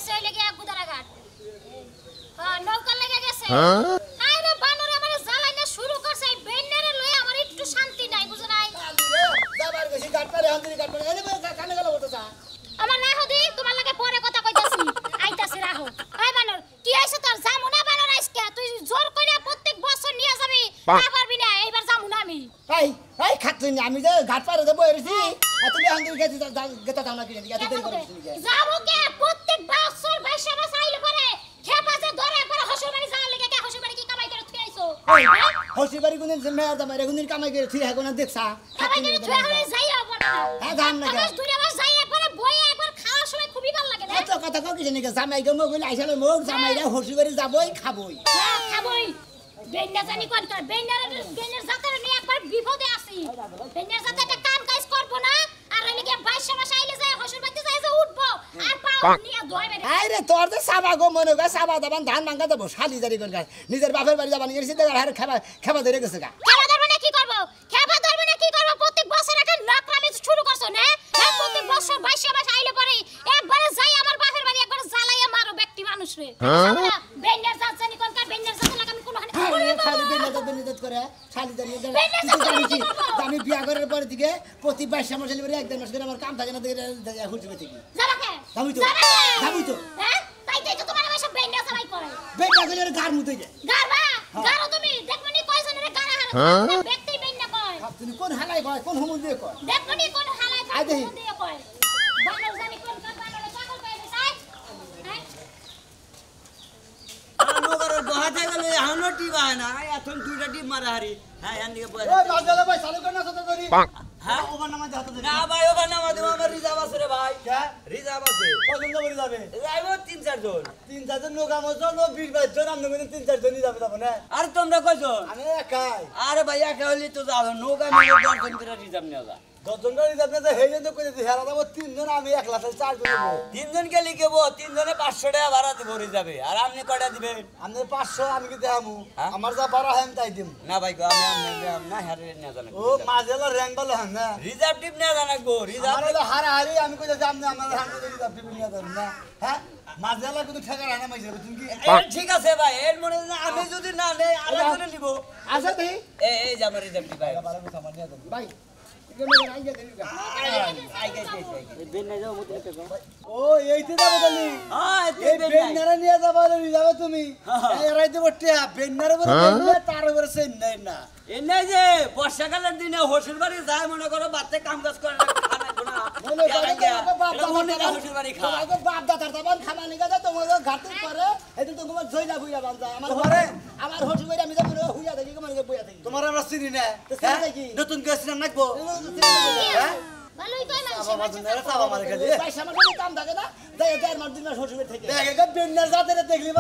গেছে ওই লাগি গুদারাঘাট হ্যাঁ নৌকা লেগে গেছে আরে বানরে আমারে জ্বালাইনা শুরু করছে এই বেন্নারে লয়ে আমার একটু শান্তি নাই বুঝো নাই যাবার গেছি ঘাট পারে হান্দিরি ঘাট পারে এই কানে গেল ওটা আমার না হদি তোমার লাগে পরে কথা কইতাছি আইতাছি রাহো এই বানর কি আইছো তোর জামু না বানর আজকে তুই জোর কইরা প্রত্যেক বছর নিয়ে যাবি না পারবি না এইবার জামু না আমি এই খাতুন আমি যে ঘাট পারে দেব এরছি আর তুমি হান্দিরি গেতা দাও না কি এত দেরি করছিস যাবো কে প্রত্যেক বছর বাইশা মাস আইলে পরে খেপাছে ধরে একবার হসুর বাড়ি যাওয়ার লাগি কে হসুর বাড়ি কি কামাই করে তুই আইছো হসি বাড়ি কোন দিন মেয়া দাম রে কোন দিন কামাই করে তুই এখন দেখছা কামাই করে তুই হলে যাইয়া পড়া হ্যাঁ জান না আজ দুই মাস যাইয়া পরে বইয়ে একবার খাওয়ার সময় খুবই ভালো লাগে না এত কথা কও কি জানি জামাই গো মগল আইছালে মোর জামাইরা হসি বাড়ি যাবই খাবই হ্যাঁ খাবই বেন্না জানি কোন কর বেন্নার জাতের নিয়ে একবার বিপদে আছি বেন্নার জাতে একটা কাম কাজ করব না আর ওই লাগি 22 মাস আইলে যায় হসুর বাড়িতে যায় যে উঠবো আর পাও নিয়ে ধইবে আরে তোর তো সাবা গো মনে গো সাবা দাবান ধান মাঙ্গা দেবো শালি জারি করে নিজের বাপের বাড়ি যাবানি এসে দেখার হারে খাবা ধরে গেছে গা খেবা ধরবে না কি করব খেবা ধরবে না কি করব প্রত্যেক বছর একটা নকরামি শুরু করছো না হ্যাঁ প্রত্যেক বছর 22 মাস আইলে পরে একবারে যাই আমার বাপের বাড়ি একবার জ্বালাইয়া মারো ব্যক্তি মানুষ রে বেন্নার জাত জানি কোন কার বেন্নার জাত লাগা আমি কোন হানে খালি বেন্নাত করে শালি জারি জানি আমি বিয়া করার পরে দিকে প্রতি 22 মাস হলে এক দেড় মাস করে আমার কাম থাকে না দেখে হুজবে থেকে যাবা কে যাবি তো হ্যাঁ তাই তো তোমার এসব বেন্না চালাই করে বেন্না গেলে গার মুতে যায় গারবা গারো তুমি দেখমনি কয়জনের গারা হারা ব্যক্তি বেন্না কয় তুমি কোন হালাই কয় কোন হুমুন দিয়ে কয় দেখমনি কোন হালাই কোন দিয়ে কয় বানর জানি কোন কার বানরে পাগল কয় দিছাই হ্যাঁ নগরের গহাতে গেলে এখনো টিপ হয় না এখন দুইটা টিপ মারা হারি হ্যাঁ এর দিকে বয় ওই বাজালে ভাই চালু কর না তো ধরি হ্যাঁ ওভার নামাজে হাতে ধরি না ভাই ওখানে নামা দেব আমার রিজার্ভ আছে রে ভাই হ্যাঁ রিজার্ভ আছে পছন্দ করে যাবে যাইবো 3-4 জন 3-4 জন নৌকা মজা 20-22 জন আমরা 3-4 জনই যাবে তখন না আর তোমরা কয়জন আমি একাই আরে ভাই একা হলি তো যাও নৌকা মিলে 10 জন করে রিজার্ভ নিয়ে যা 10 জন গাড়ি যাবে না হেলে তো কইতে হেরা দাও 3 জন আমি একলা 4 জন নেব 3 জন কে লিখবো 3 জনে 500 টাকা ভাড়া দেব রিজার্ভে আর আপনি কয়টা দিবেন আমি 500 আমি কি দেখামু হ্যাঁ? আমার যা বাড়া হেম তাই দিম না ভাই গো আমি না হারে নিয়ে জানা ও মাঝেলা র‍্যাং বালা হন না রিজার্ভ টিপ নিয়ে জানা গো রিজার্ভ আমার হারা হারি আমি কইতে যাম না আমার হাতে ধরি যাবে নিয়া যাবে না হ্যাঁ মাঝেলা কিন্তু ঠেকা রানা মাইছে তুমি কি ঠিক আছে ভাই এর মনে হয় আমি যদি না নেই আরেকজনে নিব আচ্ছা দেই এই যে আমার রিজার্ভ টিপ ভাই ভালো কথা মান নিয়া যাবে ভাই ও এইতে যাবে তুমি হ্যাঁ এই বেন্নারে নিয়ে যাবে তুমি এরাই দেব টিয়া বেন্নারে বলে তার উপরে সেন নাই না এনে যে বর্ষাকালের দিনে হোসেল বাড়ি যায় মনে করো বাচ্চা কাম কাজ করে না খানা গোনা মনে করে হোসেল বাড়ি খা তোমাকে বাপ দাদার দাবান খাবা নিগা দাও তোমাকে ঘাটতে করে এই তো তোমার জয়লা বুইরা বান্দা আমার ঘরে আমার হোসেল বাড়ি আমি যাব হুইয়া দেখি মানে বইয়া দেখি তোমার আমরা চিনি না নতুন কেস না নাকবো হ্যাঁ ভালোই কয় মানুষ বাবা জনেরা সাবা মারে খালি পয়সা মারে কাম থাকে না দেয় দেয় মার দিন হোসেল বাড়ি থেকে দেখে বেন্নার জাতের দেখলি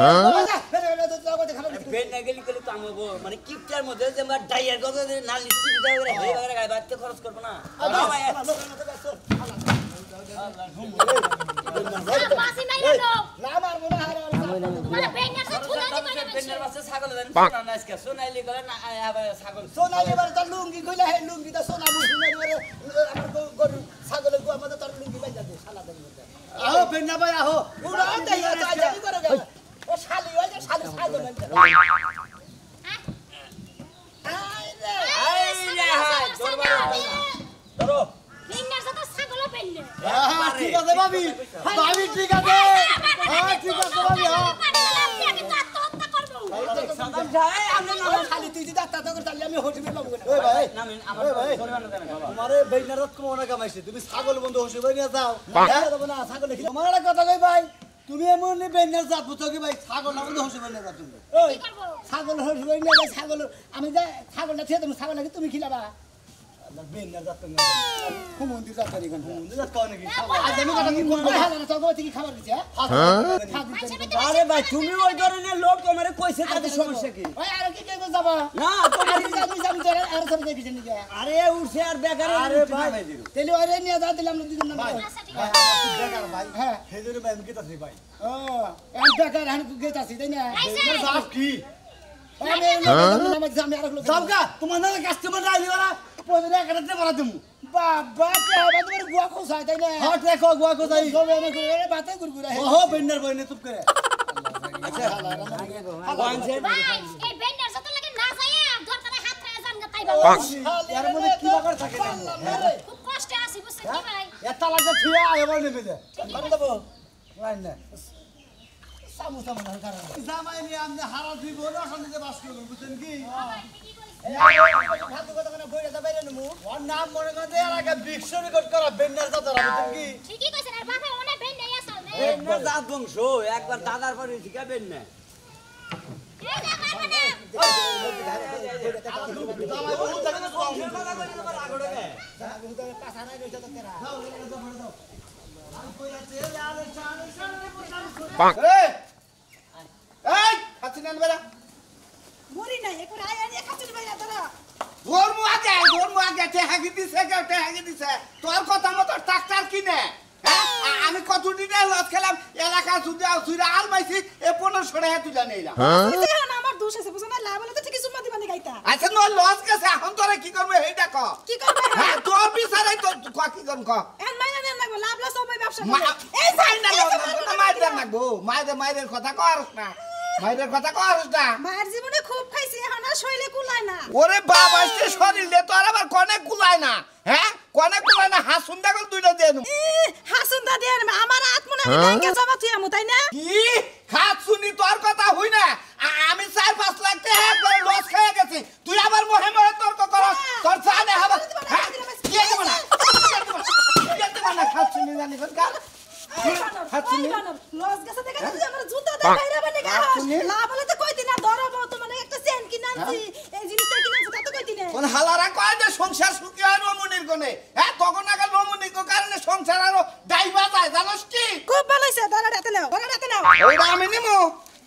বেন না গেলি গেলি তো আমবো মানে কিপটার মধ্যে যে আমরা ডাইয়ার গদ না লিস্টি দিতে হবে হে বাগরে গায় বাচ্চা খরচ করব না বাসি মাইরা না মারবো না হারা মানে বেন্না সব ফুলা দি করে বেন্নার বাচ্চা ছাগল দেন না আজকে সোনাইলি গলে না ছাগল সোনালি এবার তার লুঙ্গি কইলা হে লুঙ্গি তা সোনা মুসুনা এবারে আমার গরু ছাগলের গো আমাদের তার লুঙ্গি বাইজা দে শালা দেন আহো বেন্না ভাই আহো পুরা দেয়া চাই করে গেল ও শালি ওই যে শালি ছাগল আই রে হাই ধরো বেন্নার সাথে ছাগল বেন্না ঠিক আছে ভাবি ভাবি ঠিক আছে হ্যাঁ ঠিক আছে ভাবি হ্যাঁ আমি তো আত্মহত্যা করব সাদাম ভাই আপনি না খালি তুই যদি আত্মহত্যা করে তাহলে আমি হোটেলে পাবো ওই ভাই নামেন আমার জরিমানা দেন বাবা তোমারে বেইনারত কোমনা কামাইছে তুমি ছাগল বন্ধু হোসে ভাই নিয়ে যাও হ্যাঁ দেব না ছাগল দেখি তোমার একটা কথা কই ভাই তুমি এমন বেইনার জাত বুঝো কি ভাই ছাগল না বন্ধু হোসে ভাই নিয়ে যাও তুমি ওই ছাগল হোসে ভাই নিয়ে যাও ছাগল আমি যা ছাগলটা ছেড়ে তুমি ছাগল নাকি তুমি খিলাবা বেইনার জাত না হুমুন্দি জাত করি কোন হুমুন্দি জাত কোন নাকি আজ আমি কথা কি বলবো হালা না ছাগল থেকে খাবার দিছে আরে ভাই তুমি ওই ধরনের লোক তোমারে কইছে তাতে সমস্যা কি ওই আর কি কে যাবা না তোমার আমি যাবি তোরে আর সব দেখি জানি কে আরে উঠছে আর বেকারে আরে ভাই তেলি ওরে নিয়ে যা দিলাম না দিলাম না ভাই বেকার ভাই হ্যাঁ হেজুরে ভাই আমি কেতাছি ভাই ও এম বেকার আমি কেতাছি তাই না বেকার সাহেব কি আমি আমি আর লোক যাবগা তোমার না কাস্টমার আইলি ওরা পয়সা একটা বাড়া দেবো বাবা কে হবে তোমার গুয়া চাই তাই না হট রেখো গোয়া কো যাই জবে না করে বাতে গুরগুরা হে ওহো বেন্নার বইনে চুপ করে ভাই এই বেন্ডার যত লাগে না যায় দরকারে হাত রায় জান গা তাই বাবা এর মধ্যে কি বাগার থাকে খুব কষ্টে আছি বুঝছেন কি ভাই এটা লাগা থিয়া এবার নেবে দে করে দেব রাই না সামু সামু না কারণ জামাই নি আমনে হারা দুই বড় শান্তিতে বাস করবেন বুঝছেন কি ভাত কথা করে বইরা দা বাইরে নমু ওর নাম মনে করে এর আগে বিক্স রেকর্ড করা বেন্নার দাদা বুঝছেন কি ঠিকই কইছেন আর বাপে অনেক বেন্ডাই আছল না একবার জাত বংশ একবার দাদার পরে শিখাবেন না এই যে মারবে না জামাই বহু থাকে না কম পাছা নাই রইছে তো তেরা দাও এটা দাও দাও আমি কইরা তেল আলে চালে এই খাচ্ছি না বেলা মরি নাই এখন আয় আয় খাচ্ছিস ভাই তোরা ধর্ম আগে টেহাগি দিছে কেউ টেহাগি দিছে তোর কথা মতো ট্রাক্টর কিনে আমি কত দিনে লস খেলাম এলাকা সুদা আল পাইছি এ 1500 টাকা তুলে নিলাম এখন আমার দোষ আছে বুঝছ না লাভ হলে তো ঠিকই সুম্মা দিবানি গাইতা আচ্ছা নো লস গেছে এখন তোরে কি করবে এইটা ক কি করবে হ্যাঁ তোর বিচারে তো কি করব ক এখন মাইনা দেন লাগবে লাভ লস সবাই ব্যবসা মা করে এই যাই না মাইদের নাকবো মাইদের কথা করছ না মাইদের কথা করছ না মায়ের জীবনে খুব খাইছি এখন আর শৈলে কুলায় না ওরে বাবা সে শরীরে তোর আবার কনে কুলায় না হ্যাঁ কনে কুলায় না হাসুন দেখল দুইটা দেন হাসুন দা দেন আমার আত্মনে আমি ব্যাংকে জমা তুই আমু তাই না কি খাত শুনি তোর কথা হই না আমি 4-5 লাখ টাকা একবার লস খেয়ে গেছি তুই আবার মহে মহে তর্ক করস তোর জানে হবে হ্যাঁ কি দেব না কি দেব না খাত শুনি জানি কোন কার হাত শুনি লস গেছে দেখে তুই আমার জুতা দে বাইরে বানি গা লাভ হলে তো কইতি না ধরব তো মানে একটা চেন কিনাছি এই জিনিসটা কিনাছি তা তো কইতি না কোন হালারা কয় যে সংসার সুখী হয় রমণীর কোনে হ্যাঁ তখন আগে রমণীর কারণে সংসার আরো ডাইবা যায় জানোস কি খুব ভালো হইছে ধরা রাতে নাও ওইটা আমি নিমু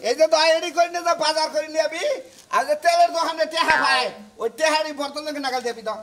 এই যে দয়ারি করে নিয়ে যা বাজার করে নিয়ে আবি আর যে তেলের দোকানে টেহা পায় ওই টেহারি বর্তন থেকে নাগাল দিবি তো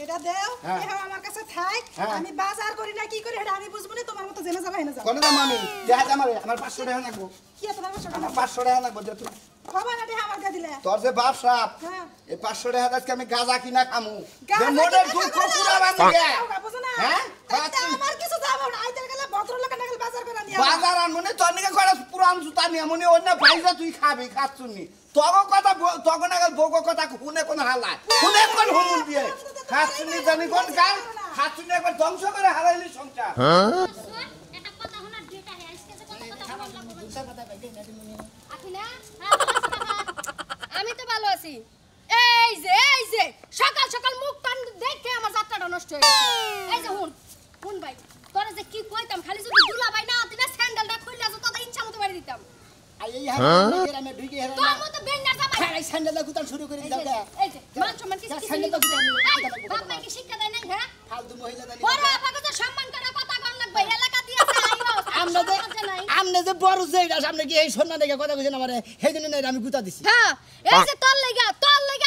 এটা দেও হ্যাঁ। এটা আমার কাছে থাক হ্যাঁ। আমি বাজার করি না কি করি এটা আমি বুঝবো না তোমার মতো জেনে যাবা হেনে যাও কোনে দাম আমি টেহা দাম আমার 500 টাকা লাগবো কি এত টাকা আমার 500 টাকা লাগবো দে তুই খবর না আমার দিয়ে দিলে তোর যে বাপ সাপ হ্যাঁ এই 500 টাকা আজকে আমি গাঁজা কিনা খামু গাঁজা যে মোড়ের কিনা দুধ খাবো না। কুকুরা বানিয়ে বুঝো না হ্যাঁ? তাইতে আমার কিছু যাবো না আইতে গেলে ভদ্রলোক না গেলে বাজার করে নিয়ে বাজার আনমনে তোর নিকে কয়টা পুরান জুতা নিয়ে মনে অন্য ভাইজা তুই খাবি খাচ্ছুনি তখন কথা তখন আগে বউক কথা শুনে কোন হালায় শুনে কোন হুমুল দিয়ে খাচ্ছুনি জানি কোন কাল খাচ্ছুনি একবার ধ্বংস করে হারাইলি সংসার এটা কথা শোনার ডেটা হে আজকে যে কথা বললাম দুটা কথা বাইকে না দিমু আখিলা আমি তো ভালো আছি এই যে সকাল সকাল মুখ টান দেখে আমার যাত্রাটা নষ্ট হয়ে গেছে এই যে হুন ভাই তোরা যে কি কইতাম খালি যদি দুলা ভাই না হতি না স্যান্ডেলটা খুললে তো তোদের ইচ্ছা মতো বাড়ি দিতাম আই এই হারা আমি ঢুকে হারা তোর মতো বেন্ডার জামাই খাই স্যান্ডেল গুতান শুরু করে দাও এই যে মান সম্মান কিছু কিছু স্যান্ডেল গুতান বাপ মাই কি শিক্ষা দেয় না হ্যাঁ ফালতু মহিলা দানি বড় আপাকে তো সম্মান করে কথা কম লাগবে এলাকা দিয়ে আইও আমনে যে বড় যেটা সামনে কি এই সন্না দেখে কথা কইছেন আমারে সেইদিন না আমি গুতা দিছি হ্যাঁ এই যে তোর লাগা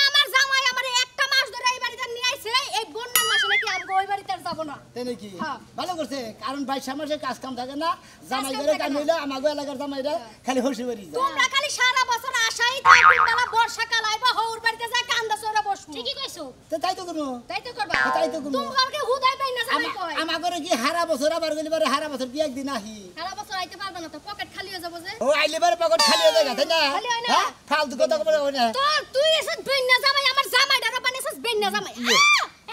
আমার জামাই আমারে একটা মাস ধরে এই বাড়িতে নিয়ে আইছে এই বন্যার মাসে নাকি আমি ওই বাড়িতে আর যাব না তাই নাকি হ্যাঁ। ভালো করছে কারণ ভাই সমাজে কাজ কাম থাকে না জামাই কাম করে থাকে কাম না। হইলে আমাগো এলাকার জামাইরা খালি হসি বাড়ি যায় তোমরা খালি সারা বছর আশাই থাকবি বেলা বর্ষাকাল আইবা হউর বাড়িতে যা কান্দা সরা বসবো ঠিকই কইছো তো তাই তো কোনো তাই তো করবা তাই তো করবো। তোমারকে হুদাই পাই না জামাই কই আমাগরে কি হারা বছর আবার গলি বারে হারা বছর কি একদিন আহি সারা বছর আইতে পারবে না তো পকেট খালি হয়ে যাবো যে ও আইলে বারে পকেট খালি হয়ে যায় তাই না খালি হয় না। হ্যাঁ ফালতু কথা বলে হয় না তোর তুই এসে বেন্না জামাই আমার জামাইটারে বানিয়েছিস বেন্না জামাই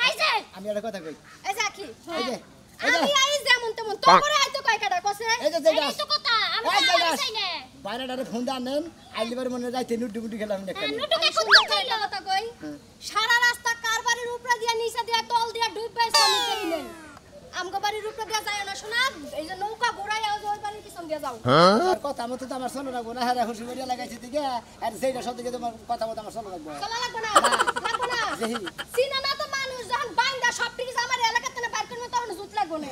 এই যে আমি একটা কথা কই এই যে কি এই যে আমি আই যেমন তেমন তোমরা আইতো কয় কাটা কসে এই যে এই তো কথা আমি এই তো যে চাই না বাইরেটারে ফোন দেন আইলে বারে মনে যাইতে নুড্ডু মুড্ডু খেলাম না হ্যাঁ, খালি নুটুকে আমি খুব সুন্দর কইলো কথা কই সারা রাস্তা কার বাড়ির উপরে দিয়া নিচে দিয়া তল দিয়া ডুববে স্বামী দেই নেন আমগো বাড়ির উপরে দিয়া যায় না শোনা এই যে নৌকা ঘোরাই আও ওই বাড়ির পিছন দিয়া যাও আর কথা মতো তো আমার চলো রাখবো না হারা খুশি করিয়া লাগাইছি দিকে আর সেইটা সব দিকে তোমার কথা মতো আমার চলো রাখবো চলা লাগবে না লাগবে না যেহি সিনেমা তো মানুষ যখন বাইন্দা সব ঠিক আমার এলাকাতে না বাইর করবে তখন জুত লাগবে না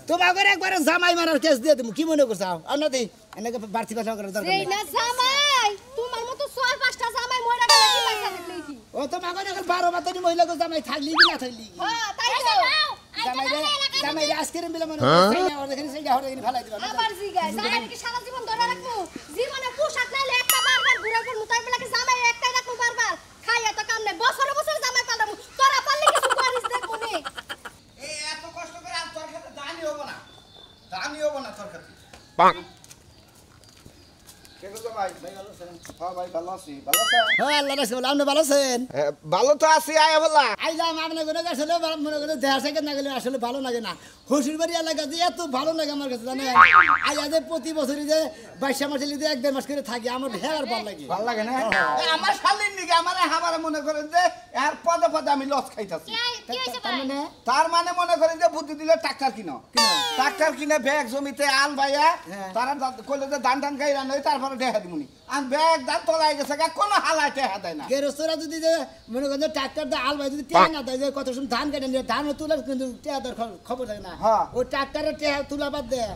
তোমার ঘরে একবার জামাই মারার কেস দিয়ে তুমি কি মনে করছো আর না দি এনেকে বাড়তি পাঠা করার দরকার এই নেই না জামাই তোমার মতো 4-5টা জামাই মইরা গেলে কি পয়সা থাকলে কি ও তোমার ঘরে এখন 12 বাতনি মহিলাকে জামাই থাকলি কি না থাকলি কি হ্যাঁ তাই এই তো যে নাও জামাই আজকের মিলে মনে সেইটা ওর এখানে সেইটা হরে এখানে ফেলাই দিবা আবার জিগায় জামাই কি সারা জীবন ধরে রাখবো জীবনে পোশাক নাইলে একটা বারবার ঘুরে ঘুরে তাই বলে কি জামাই একটাই রাখবো বারবার খাই এত কাম নাই বছরে বছরে জামাই পাল্টাবো তোরা পারলে কিছু করিস দেখবো নে এই এত কষ্ট করে আর তোর আমিও বনা তরকারি কে গো ভাই ভাই ভালো আছেন হ্যাঁ ভাই ভালো আছি ভালো আছেন হ্যাঁ আল্লাহ রাখছে বলে আপনি ভালো আছেন ভালো তো আছি আয়া বলা আইলাম আপনার কোনো আসলে মনে করে দেড় সেকেন্ড না গেলে আসলে ভালো লাগে না শ্বশুর বাড়ি এলাকা যে এত ভালো লাগে আমার কাছে জানেন আইয়া যে প্রতি বছরই যে 22 মাসে লিখে 1-1.5 মাস করে থাকি আমার হেয়ার ভালো লাগে ভালো লাগে না আমার শালীর নিকে আমারে হামারে মনে করেন যে এর পদে পদে আমি লস খাইতাছি কি হইছে ভাই তার মানে মনে করেন যে বুদ্ধি দিলে ট্রাক্টর কিনো ট্রাক্টর কিনে ব্যাগ জমিতে আল ভাইয়া তারা কইলে যে ধান ধান খাই রান্না তারপরে দেখা দিমুনি আর ব্যাগ ধান তোলাই গেছে কোনো হালাই টেহা দেয় না গেরস্তরা যদি যে মনে করেন ট্রাক্টর দা আল ভাই যদি টেহা না দেয় যে কত সময় ধান কেটে নিয়ে ধান তুলে কিন্তু টেহা দর খবর থাকে না ওই ট্রাক্টরের টেহা তুলা বাদ দেয়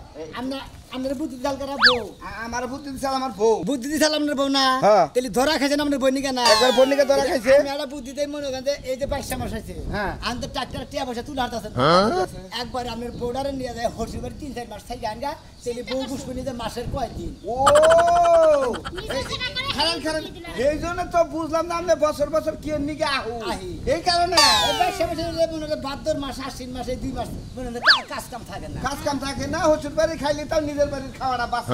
আপনার বুদ্ধি চাল করা বউ আমার বুদ্ধি দিছাল আমার বউ বুদ্ধি দিছাল আপনার বউ না তাহলে ধরা খাইছেন আপনার বইনিকা না একবার বইনিকা ধরা খাইছে আমি একটা বুদ্ধি দেই মনে করেন যে এই যে 22 মাস হইছে আনতে ট্রাক্টর টেহা পয়সা তুলা হারতাছে একবার আপনার বউডারে নিয়ে যায় হসিবার 3-4 মাস থেকে আনগা তাহলে বউ বুঝবনি যে মাসের কয়দিন ও খারাপ খারাপ এই জন্য তো বুঝলাম না আপনি বছর বছর কি নিকে আহি এই কারণে ভাদ্র মাস আশ্বিন মাসে 2 মাস কাজ কাম থাকে না কাজ কাম থাকে না হসুর বাড়ি খাইলে তাও নিজের বাড়ির খাওয়াটা বাঁচে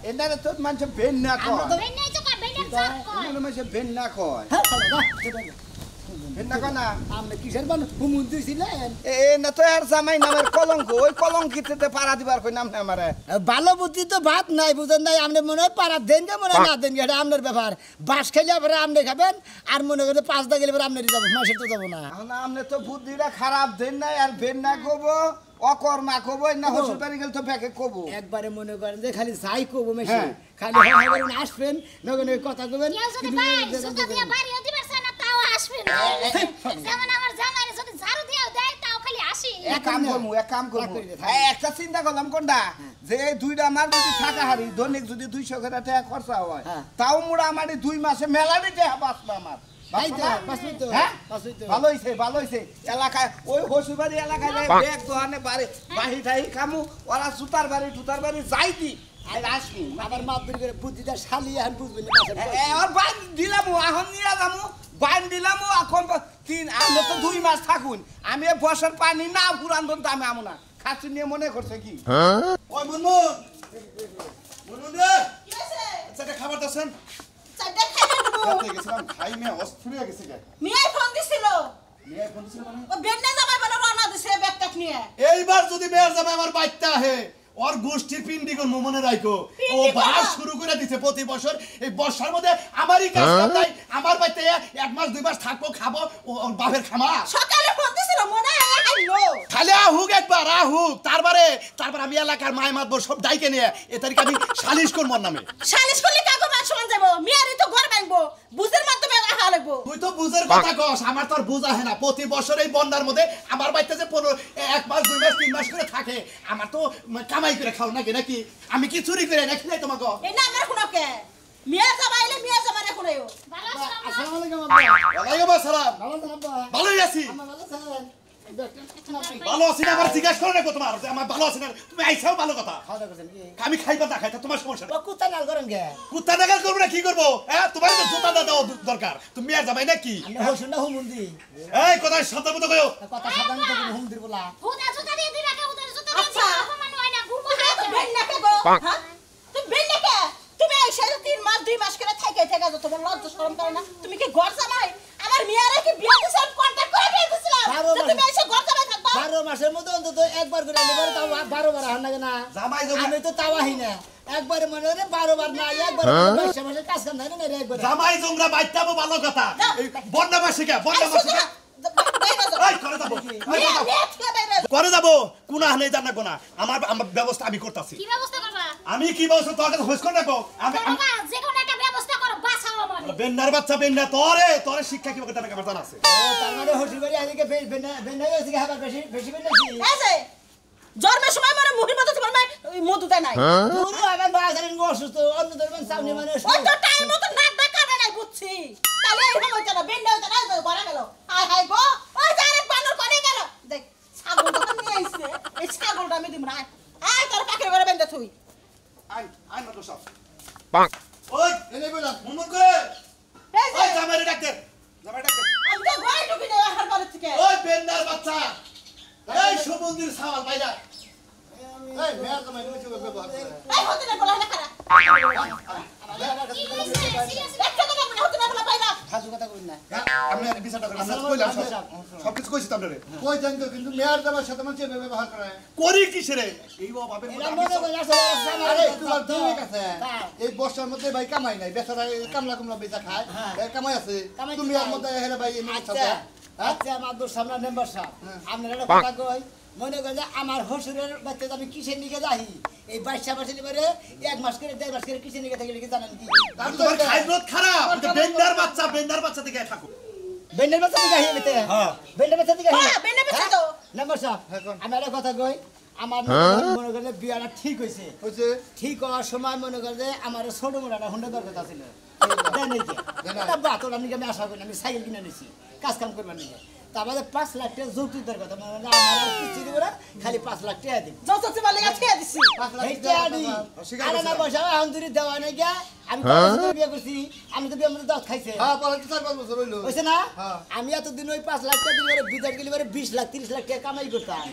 এনারে তো মানুষ বেন না কয় বেন্নাই তো কয় বেন্নাই জাত কয় মানুষ বেন না কয় বেন না কয় না আপনি কিসের বান হুমুন দিছিলেন এ না তো আর জামাই নামের কলঙ্ক ওই কলঙ্কিতে পাড়া দিবার কই নাম না আমারে ভালো বুদ্ধি তো ভাত নাই বুঝেন নাই আপনি মনে হয় পাড়া দেন যে মনে হয় না দেন এটা আপনার ব্যাপার বাস খেলে পরে আপনি খাবেন আর মনে করে 5 দা গেলে পরে আপনি যাবো মাসে তো যাবো না না আপনি তো বুদ্ধিটা খারাপ দেন নাই আর বেন না কব অকর্মা কব না হসুর বাড়ি গেলে তো ব্যাকে কব একবারে মনে করেন যে খালি যাই কব মেশে খালি হয় আসবেন নগনে কথা কবেন কেউ যদি ভাই জুতা দিয়া বাড়িও দিবার চায় না তাও আসবে না যেমন আমার জামাইরে যদি ঝাড়ু দিয়াও দেয় তাও খালি আসি এক কাম করবো একটা চিন্তা করলাম কোনটা যে এই দুইটা আমার যদি থাকা হারি দৈনিক যদি 200 করে টাকা খরচা হয় তাও মোটামুটি 2 মাসে মেলানি টাকা বাঁচবে আমার ভালো হইছে এলাকায় ওই হসুবাড়ি এলাকায় ব্যাগ দোকানে বাড়ি ঠাই খামু ওরা সুতার বাড়ি টুতার বাড়ি যাই দি আসবি আবার মাপ করে বুদ্ধিটা শালি এখন বুঝবেন আর বাইন দিলাম এখন নিয়ে যাবো বাইন দিলাম এখন 3 আমি তো 2 মাস থাকুন আমি বর্ষার পানি না পুরান তো আমি আমু না খাচ্ছি নিয়ে মনে করছে কি ওই মুনমুন রে কি হইছে আচ্ছা খাবার দাছেন চাইটা খাইয়া দেবো খেতে গেছিলাম খাই মে অস্থির হয়ে গেছে কে মিয়াই ফোন দিছিল মেয়ে ফোন দিছিল মানে ও বেন্না জামাই বলে রওনা দিছে ব্যাগটা নিয়ে এইবার যদি মেয়ের জামাই আমার বাইতে আহে ওর গোষ্ঠীর পিন্ডি কোন মনে রাখো ও বাস শুরু করে দিছে প্রতি বছর এই বর্ষার মধ্যে আমারই কাজ নাই আমার বাইতে 1 মাস 2 মাস থাকবো খাবো ওর বাপের খামা সকালে ফোন দিছিল মনে আইলো খালি আহুক একবার আহুক তারপর আমি এলাকার মায় মাতবো সব ডাইকে নিয়ে এ তারিখে আমি সালিশ করবো ওর নামে সালিশ করলে কাগো মান সমান যাবো মিয়ারই তো ঘর ভাঙবো বুঝের মাধ্যমে আহা লাগবো তুই তো বুঝের কথা কস আমার তো আর বুঝ আহে না প্রতি বছর এই বন্যার মধ্যে আমার বাইতে যে 1 মাস 2 মাস 3 মাস করে থাকে আমার তো কামাই করে খাও নাকি আমি কি চুরি করে নাকি নাই তোমাকে এই না আমার শুনকে মিয়া জামাইলে মিয়া জামারে শুনাইও ভালো আছো আসসালামু আলাইকুম আব্বা ওয়ালাইকুম আসসালাম ভালো আছেন আব্বা ভালোই আছি আম্মা ভালো আছেন ভালো আছি না আবার জিজ্ঞাসা করো না তোমার যে আমার ভালো আছি না তুমি আইছাও ভালো কথা খাওয়া দাওয়া করছেন কি আমি খাইবা না খাইতা তোমার সমস্যা ও কুত্তা নাল করেন কে কুত্তা নাগাল করবো না কি করবো হ্যাঁ তোমার তো জুতা দাও দরকার তুমি আর যাবাই না কি আমি হসুন না হুমুন্দি এই কথা সাবধান মতো কইও কথা সাবধান তো হুম দির বলা হুদা জুতা দিয়ে দিবা কে হুদা জুতা দিয়ে আচ্ছা। অপমান হয় না ঘুমো বেন্না কে গো হ্যাঁ তুমি বেন্না কে তুমি আইসা 3 মাস 2 মাস করে থেকে যাও তোমার লজ্জা শরম করে না তুমি কি ঘর জামাই আমার মিয়ারে কি বিয়া দিছ আমি কন্টাক্ট করে বিয়া দিছিলাম তুমি আইসা ঘর জামাই থাকবা 12 মাসের মধ্যে অন্তত একবার করে আনিবার তাও 12 বার হান লাগে না জামাই আমি তো তাও আহি না একবার মনে হলে 12 বার না একবার 22 মাসের কাজ কাম নাই না একবার জামাই জংরা বাইতাবো ভালো কথা এই বন্যা মাসে এই করে যাবো করে যাবো কোন হানে জানা কোনা আমার ব্যবস্থা আমি করতেছি কি ব্যবস্থা করবা আমি কি ব্যবস্থা তোর কাছে হোস করে রাখো আমি বাবা যে কোনো একটা ব্যবস্থা করো বাঁচাও আমার বেন্নার বাচ্চা বেন্না তোরে শিক্ষা কি করতে আমার জানা আছে ও তার মানে হসুর বাড়ি আদিকে বেনা হইছে কি হাবার বেশি বেশি বেশি এই যে জন্মের সময় মানে মুখের মতো তোমার মধু দেয় নাই পুরো আবার বাজারের অসুস্থ অন্য ধরবেন সামনে মানে ওই তো টাইম মতো নাক ডাক কাটে নাই বুঝছি তাহলে এই হলো না বেন্ডা হইতো না ঘরে গেল হাই হাই গো ওই জারের বানর কোনে গেল দেখ ছাগলটা তো নিয়ে আইছে এই ছাগলটা আমি দিম না আয় তোর কাকের ঘরে বেন্ডা থুই আই না তো সব পাক ওই এনে বলা মুমুন করে এই যে ওই জামাই ডাক্তার আমি তো ঘরে ঢুকি না হার ঘরে থেকে ওই বেন্নার বাচ্চা এই সমুদ্রের সাওয়াল বাইরা এই মেয়ের জামাই তুমি চুপ ব্যবহার করে এই হতে না বলা না খারা কি হইছে সিরিয়াস একটা কথা মনে হতে না বলা পাইলা ফালতু কথা কই না আপনি বিচারটা করেন আমরা কইলাম সবকিছু কইছি তো আপনারে কই জানি তো কিন্তু মেয়ের জামাই সাথে মানুষ ব্যবহার করে করি কিসে রে এই বাপের এরা মনে করে আসলে আরে তোমার ঠিক আছে এই বর্ষার মধ্যে ভাই কামাই নাই বেচারা কামলা কামলা বেচা খায় কামাই আছে তুমি এর মধ্যে হেরে ভাই এমনি আচ্ছা আচ্ছা আমার দোর সামনে মেম্বার সাহেব আপনার একটা কথা কই মনে করেন যে আমার হসুরের বাচ্চা আমি কিসের নিকে যাই এই 22 মাসের পরে 1 মাস করে 1.5 মাস করে কিসের নিকে থাকি লিখে জানেন কি তোমার খাইরত খারাপ বেন্ডার বাচ্চা থেকে থাকো বেন্ডের বাচ্চা দিকে আহি নিতে হ্যাঁ বেন্ডের বাচ্চা দিকে আহি হ্যাঁ বেনে বেছে তো মেম্বার সাহেব আমি একটা কথা কই আমার মনে করেন বিয়াটা ঠিক হইছে হইছে ঠিক হওয়ার সময় মনে করেন যে আমার ছোট মোটাটা হুন্ডা দরকার ছিল দেন এই যে বাতর আমি আশা করি আমি সাইকেল কিনে নিছি কাজ কাম করবার নিয়ে তা আমাদের 5 লাখ টাকা যৌতুক দরকার মানে আমার আর কিছু দিব না খালি 5 লাখ টাকা দিন যততে বলে গেছে দিছি 5 লাখ এইটা দি আরে না পয়সা এখন তুই দেওয়া নাই গা আমি কত বিয়ে করছি আমি তো বিয়ে মধ্যে দাঁত খাইছে হ্যাঁ পরে 4-5 বছর হইলো হইছে না আমি এতদিন ওই 5 লাখ টাকা দিলে বিদার গেলে 20 লাখ 30 লাখ টাকা কামাই করতাম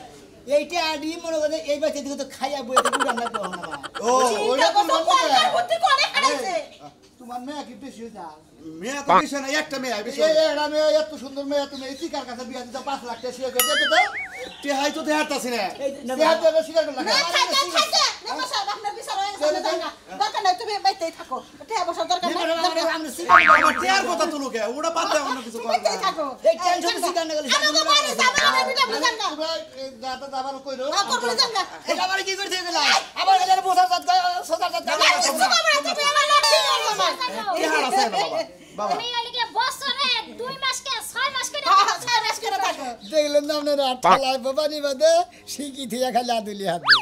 এইটা আদি মনে করে এই বাচ্চা দিকে তো খাইয়া বইতে উড়ান লাগবে না ও ওইটা চিন্তা করছো পয়সার বুদ্ধি করে খাইছে তোমার মেয়ে কি বেশি হইছে মেয়ে তো বেশি না একটা মেয়ে বেশি এরা মেয়ে এত সুন্দর মেয়ে তুমি এই চিকার কাছে বিয়া দিতে 5 লাখ টাকা শিয়া করে দিতে দাও টেহাই তো দেখাতাছি না এই দেয়া দেবে শিকার করে না লাগা খাইছে খাইছে নেমা সাহেব আপনার বিচার হয়ে গেছে জায়গা দরকার নাই তুমি বাইতেই থাকো ঠেয়া বসার দরকার নাই আমরা আমার টেয়ার কথা তো লোকে ওটা বাদ দাও অন্য কিছু কর বাইতেই থাকো এই টেনশন সিগান গেলে আমাকে বাড়ি যাবে না বিটা বুঝান না তোমরা যাতে আবার কইরো না করবো জান না এটা আমার কি করতে গেল আবার গেলে বোঝা যাচ্ছে সোজা যাচ্ছে কিছু করবো না তুমি আমার লক্ষ্মী করবো না টেহার আছে বাবা তুমি এলিকে বছরে 2 মাস কে 6 মাস করে হ্যাঁ 6 মাস করে থাকো দেখলেন না আপনারা ঠালায় বাবা নিবাদে শিখি থিয়া খালি আদুলি হাতে